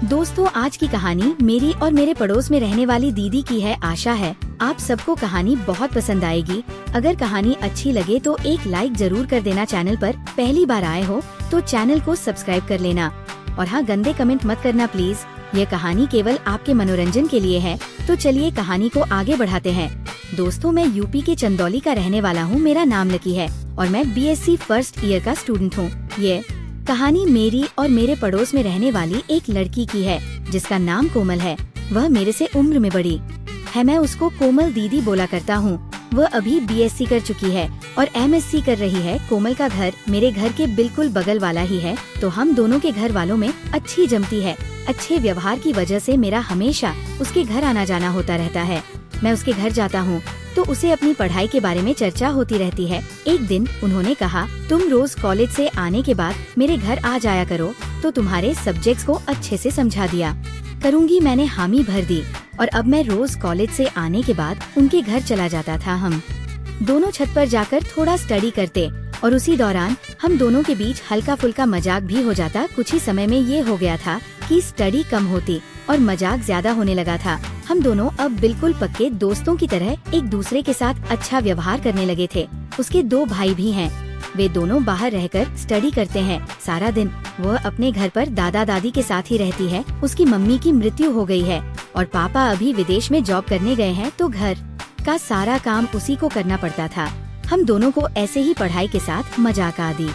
दोस्तों, आज की कहानी मेरी और मेरे पड़ोस में रहने वाली दीदी की है। आशा है आप सबको कहानी बहुत पसंद आएगी। अगर कहानी अच्छी लगे तो एक लाइक जरूर कर देना। चैनल पर पहली बार आए हो तो चैनल को सब्सक्राइब कर लेना। और हाँ, गंदे कमेंट मत करना प्लीज। ये कहानी केवल आपके मनोरंजन के लिए है। तो चलिए कहानी को आगे बढ़ाते हैं। दोस्तों, मैं यूपी के चंदौली का रहने वाला हूँ। मेरा नाम लकी है और मैं बीएससी फर्स्ट ईयर का स्टूडेंट हूँ। ये कहानी मेरी और मेरे पड़ोस में रहने वाली एक लड़की की है जिसका नाम कोमल है। वह मेरे से उम्र में बड़ी है। मैं उसको कोमल दीदी बोला करता हूँ। वह अभी बीएससी कर चुकी है और एमएससी कर रही है। कोमल का घर मेरे घर के बिल्कुल बगल वाला ही है, तो हम दोनों के घर वालों में अच्छी जमती है। अच्छे व्यवहार की वजह से मेरा हमेशा उसके घर आना जाना होता रहता है। मैं उसके घर जाता हूँ तो उसे अपनी पढ़ाई के बारे में चर्चा होती रहती है। एक दिन उन्होंने कहा, तुम रोज कॉलेज से आने के बाद मेरे घर आ जाया करो तो तुम्हारे सब्जेक्ट्स को अच्छे से समझा दिया करूँगी। मैंने हामी भर दी और अब मैं रोज कॉलेज से आने के बाद उनके घर चला जाता था। हम दोनों छत पर जाकर थोड़ा स्टडी करते और उसी दौरान हम दोनों के बीच हल्का फुल्का मजाक भी हो जाता। कुछ ही समय में ये हो गया था कि स्टडी कम होती और मजाक ज्यादा होने लगा था। हम दोनों अब बिल्कुल पक्के दोस्तों की तरह एक दूसरे के साथ अच्छा व्यवहार करने लगे थे। उसके 2 भाई भी हैं। वे दोनों बाहर रहकर स्टडी करते हैं। सारा दिन वह अपने घर पर दादा दादी के साथ ही रहती है। उसकी मम्मी की मृत्यु हो गई है और पापा अभी विदेश में जॉब करने गए हैं, तो घर का सारा काम उसी को करना पड़ता था। हम दोनों को ऐसे ही पढ़ाई के साथ मजाक आदि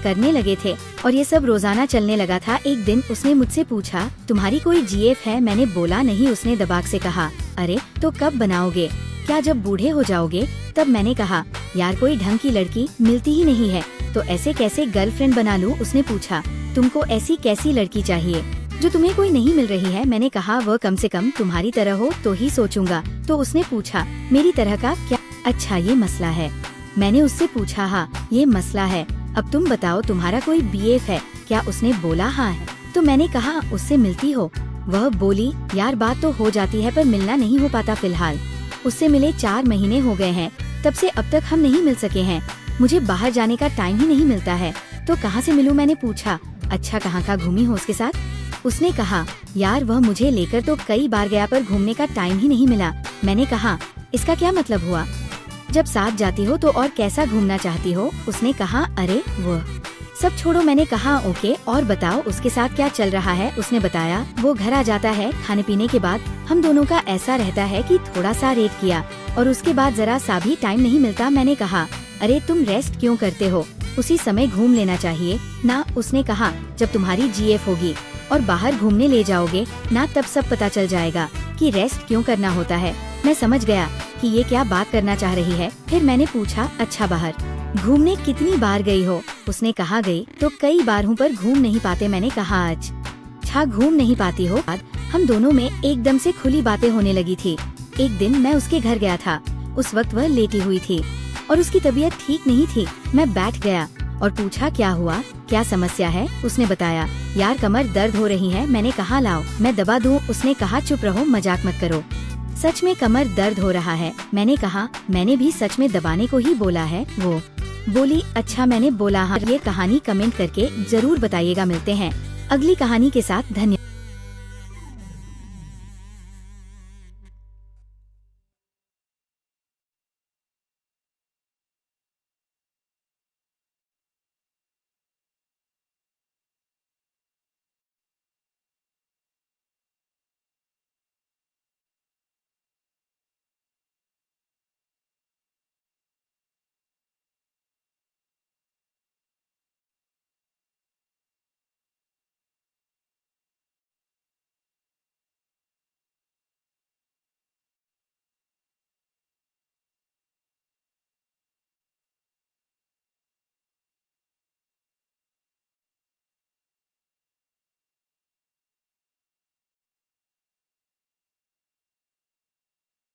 करने लगे थे और ये सब रोजाना चलने लगा था। एक दिन उसने मुझसे पूछा, तुम्हारी कोई जीएफ है? मैंने बोला नहीं। उसने दबाक से कहा, अरे तो कब बनाओगे? क्या जब बूढ़े हो जाओगे? तब मैंने कहा, यार कोई ढंग की लड़की मिलती ही नहीं है तो ऐसे कैसे गर्लफ्रेंड बना लूं? उसने पूछा, तुमको ऐसी कैसी लड़की चाहिए जो तुम्हें कोई नहीं मिल रही है? मैंने कहा, वह कम से कम तुम्हारी तरह हो तो ही सोचूंगा। तो उसने पूछा, मेरी तरह का क्या? अच्छा, ये मसला है। मैंने उससे पूछा, हाँ ये मसला है। अब तुम बताओ, तुम्हारा कोई बीएफ है क्या? उसने बोला, हाँ है। तो मैंने कहा, उससे मिलती हो? वह बोली, यार बात तो हो जाती है पर मिलना नहीं हो पाता फिलहाल। उससे मिले 4 महीने हो गए हैं, तब से अब तक हम नहीं मिल सके हैं। मुझे बाहर जाने का टाइम ही नहीं मिलता है, तो कहाँ से मिलूं? मैंने पूछा, अच्छा कहाँ घूमी हो उसके साथ? उसने कहा, यार वह मुझे लेकर तो कई बार गया पर घूमने का टाइम ही नहीं मिला। मैंने कहा, इसका क्या मतलब हुआ? जब साथ जाती हो तो और कैसा घूमना चाहती हो? उसने कहा, अरे वो सब छोड़ो। मैंने कहा, ओके, और बताओ उसके साथ क्या चल रहा है? उसने बताया, वो घर आ जाता है खाने पीने के बाद। हम दोनों का ऐसा रहता है कि थोड़ा सा रेट किया और उसके बाद जरा सा भी टाइम नहीं मिलता। मैंने कहा, अरे तुम रेस्ट क्यों करते हो? उसी समय घूम लेना चाहिए ना। उसने कहा, जब तुम्हारी जीएफ होगी और बाहर घूमने ले जाओगे ना, तब सब पता चल जाएगा कि रेस्ट क्यों करना होता है। मैं समझ गया कि ये क्या बात करना चाह रही है। फिर मैंने पूछा, अच्छा बाहर घूमने कितनी बार गई हो? उसने कहा, गई तो कई बार हूँ पर घूम नहीं पाते। मैंने कहा, अच्छा घूम नहीं पाती हो? हम दोनों में एकदम से खुली बातें होने लगी थी। एक दिन मैं उसके घर गया था। उस वक्त वह लेटी हुई थी और उसकी तबीयत ठीक नहीं थी। मैं बैठ गया और पूछा, क्या हुआ, क्या समस्या है? उसने बताया, यार कमर दर्द हो रही है। मैंने कहा, लाओ मैं दबा दूं। उसने कहा, चुप रहो, मजाक मत करो, सच में कमर दर्द हो रहा है। मैंने कहा, मैंने भी सच में दबाने को ही बोला है। वो बोली, अच्छा। मैंने बोला, हाँ। ये कहानी कमेंट करके जरूर बताइएगा। मिलते हैं अगली कहानी के साथ। धन्यवाद।